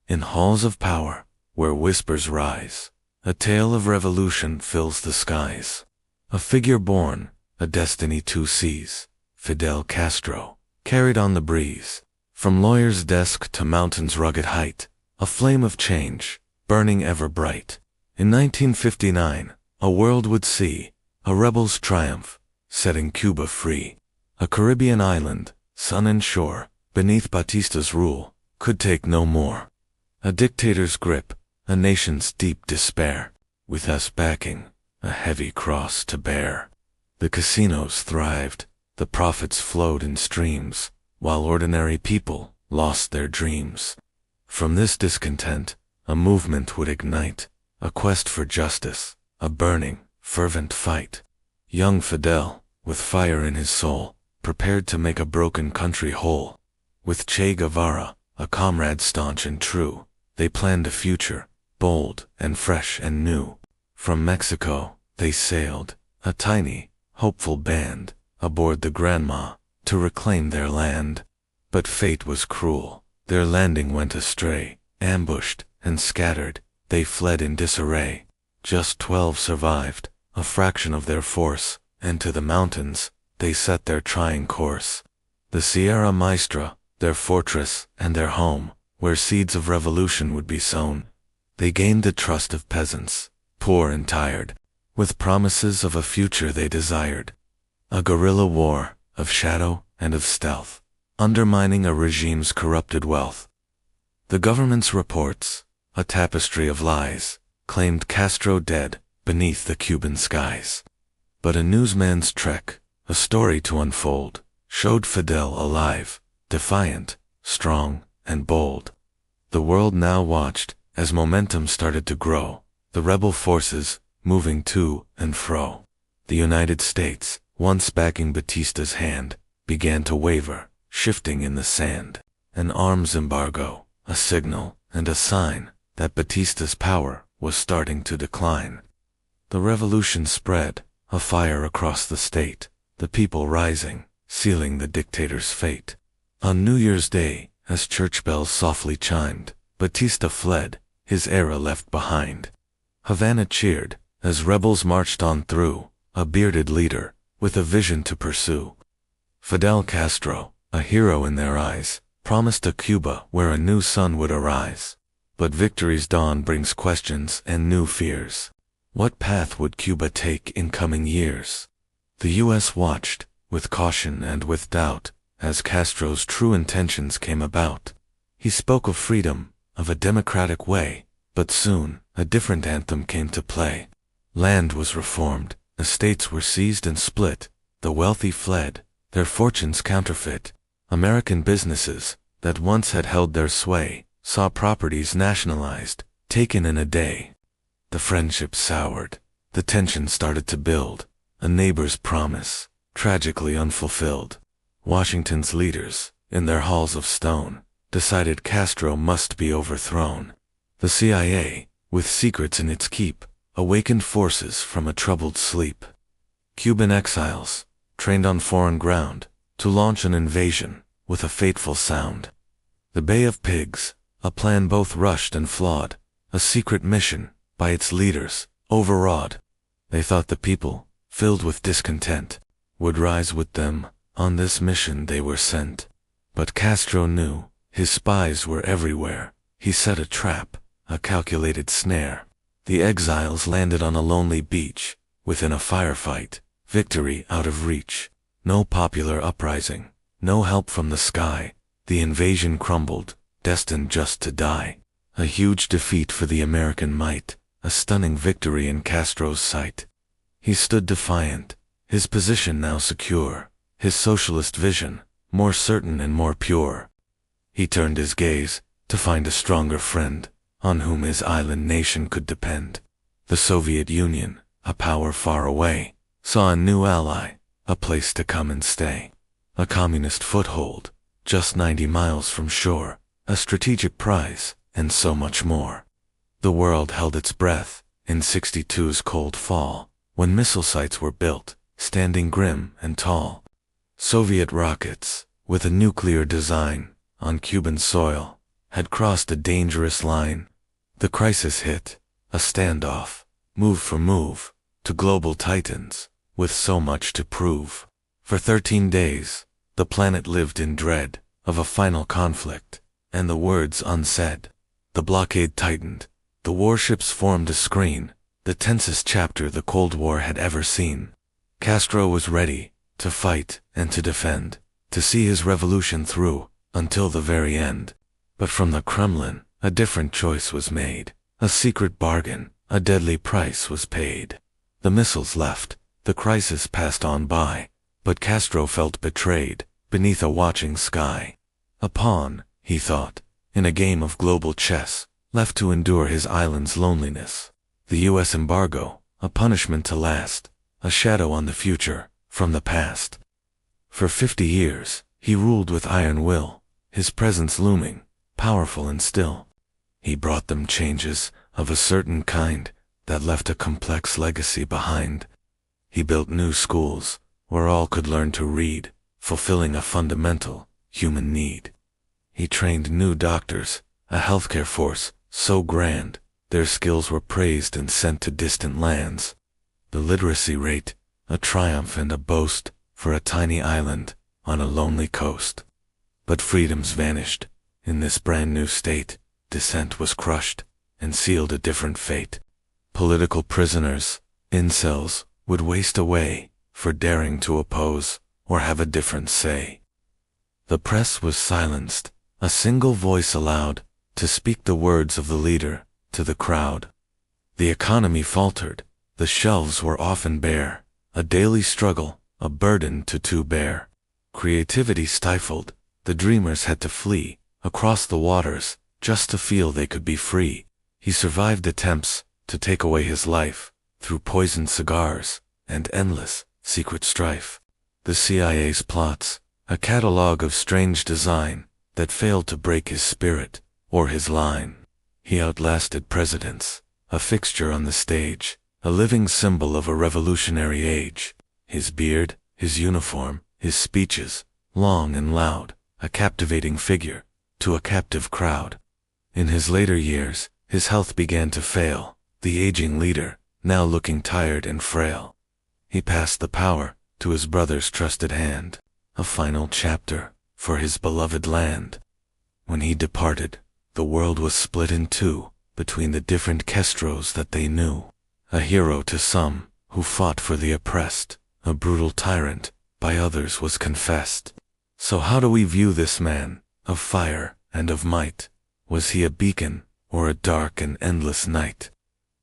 In halls of power, where whispers rise, a tale of revolution fills the skies. A figure born, a destiny to seize, Fidel Castro, carried on the breeze. From lawyer's desk to mountain's rugged height, a flame of change, burning ever bright. In 1959, a world would see a rebel's triumph, setting Cuba free. A Caribbean island, sun and shore, beneath Batista's rule, could take no more. A dictator's grip, a nation's deep despair, with us backing, a heavy cross to bear. The casinos thrived, the profits flowed in streams, while ordinary people lost their dreams. From this discontent, a movement would ignite, a quest for justice, a burning, fervent fight. Young Fidel, with fire in his soul, prepared to make a broken country whole. With Che Guevara, a comrade staunch and true, they planned a future, bold and fresh and new. From Mexico, they sailed, a tiny, hopeful band, aboard the Grandma, to reclaim their land. But fate was cruel, their landing went astray. Ambushed and scattered, they fled in disarray. Just 12 survived, a fraction of their force, and to the mountains, they set their trying course. The Sierra Maestra, their fortress and their home, where seeds of revolution would be sown. They gained the trust of peasants, poor and tired, with promises of a future they desired. A guerrilla war, of shadow and of stealth, undermining a regime's corrupted wealth. The government's reports, a tapestry of lies, claimed Castro dead beneath the Cuban skies. But a newsman's trek, a story to unfold, showed Fidel alive, defiant, strong, and bold. The world now watched as momentum started to grow, the rebel forces moving to and fro. The United States, once backing Batista's hand, began to waver, shifting in the sand. An arms embargo, a signal, and a sign that Batista's power was starting to decline. The revolution spread, a fire across the state, the people rising, sealing the dictator's fate. On New Year's Day, as church bells softly chimed, Batista fled, his era left behind. Havana cheered, as rebels marched on through, a bearded leader, with a vision to pursue. Fidel Castro, a hero in their eyes, promised a Cuba where a new sun would arise. But victory's dawn brings questions and new fears. What path would Cuba take in coming years? The U.S. watched, with caution and with doubt, as Castro's true intentions came about. He spoke of freedom, of a democratic way, but soon a different anthem came to play. Land was reformed, estates were seized and split, the wealthy fled, their fortunes counterfeit. American businesses, that once had held their sway, saw properties nationalized, taken in a day. The friendship soured, the tension started to build, a neighbor's promise, tragically unfulfilled. Washington's leaders, in their halls of stone, decided Castro must be overthrown. The CIA, with secrets in its keep, awakened forces from a troubled sleep. Cuban exiles, trained on foreign ground, to launch an invasion with a fateful sound. The Bay of Pigs, a plan both rushed and flawed, a secret mission, by its leaders, overawed. They thought the people, filled with discontent, would rise with them, on this mission they were sent. But Castro knew, his spies were everywhere. He set a trap, a calculated snare. The exiles landed on a lonely beach, within a firefight, victory out of reach. No popular uprising, no help from the sky. The invasion crumbled, destined just to die. A huge defeat for the American might, a stunning victory in Castro's sight. He stood defiant, his position now secure, his socialist vision, more certain and more pure. He turned his gaze, to find a stronger friend, on whom his island nation could depend. The Soviet Union, a power far away, saw a new ally, a place to come and stay. A communist foothold, just 90 miles from shore, a strategic prize, and so much more. The world held its breath, in '62's cold fall, when missile sites were built, standing grim and tall. Soviet rockets, with a nuclear design, on Cuban soil, had crossed a dangerous line. The crisis hit, a standoff, move for move, to global titans, with so much to prove. For 13 days, the planet lived in dread of a final conflict, and the words unsaid. The blockade tightened, the warships formed a screen, the tensest chapter the Cold War had ever seen. Castro was ready to fight and to defend, to see his revolution through until the very end. But from the Kremlin, a different choice was made. A secret bargain, a deadly price was paid. The missiles left, the crisis passed on by, but Castro felt betrayed beneath a watching sky. A pawn, he thought, in a game of global chess, left to endure his island's loneliness. The U.S. embargo, a punishment to last, a shadow on the future from the past. For 50 years, he ruled with iron will, his presence looming, powerful and still. He brought them changes of a certain kind that left a complex legacy behind. He built new schools where all could learn to read, fulfilling a fundamental human need. He trained new doctors, a healthcare force so grand, their skills were praised and sent to distant lands. The literacy rate, a triumph and a boast for a tiny island on a lonely coast. But freedoms vanished. In this brand new state, dissent was crushed and sealed a different fate. Political prisoners, incels, would waste away for daring to oppose or have a different say. The press was silenced, a single voice allowed to speak the words of the leader to the crowd. The economy faltered, the shelves were often bare, a daily struggle, a burden to bear. Creativity stifled, the dreamers had to flee across the waters just to feel they could be free. He survived attempts to take away his life through poisoned cigars and endless secret strife. The CIA's plots, a catalogue of strange design that failed to break his spirit or his line. He outlasted presidents, a fixture on the stage, a living symbol of a revolutionary age. His beard, his uniform, his speeches, long and loud, a captivating figure to a captive crowd. In his later years, his health began to fail, the aging leader, now looking tired and frail. He passed the power to his brother's trusted hand, a final chapter for his beloved land. When he departed, the world was split in two between the different Castros that they knew. A hero to some who fought for the oppressed, a brutal tyrant by others was confessed. So how do we view this man of fire and of might? Was he a beacon or a dark and endless night?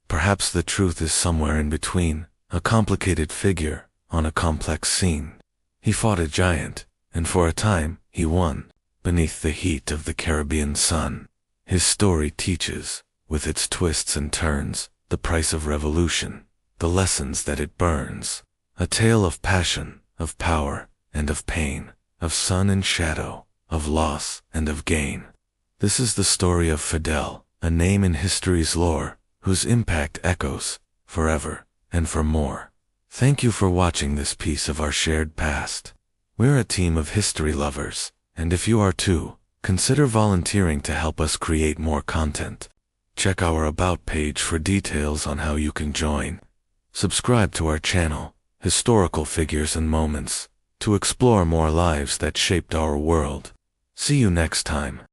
Perhaps the truth is somewhere in between, a complicated figure on a complex scene. He fought a giant, and for a time he won, beneath the heat of the Caribbean sun. His story teaches, with its twists and turns, the price of revolution, the lessons that it burns. A tale of passion, of power, and of pain, of sun and shadow, of loss and of gain. This is the story of Fidel, a name in history's lore, whose impact echoes forever and for more. Thank you for watching this piece of our shared past. We're a team of history lovers, and if you are too, consider volunteering to help us create more content. Check our About page for details on how you can join. Subscribe to our channel, Historical Figures and Moments, to explore more lives that shaped our world. See you next time.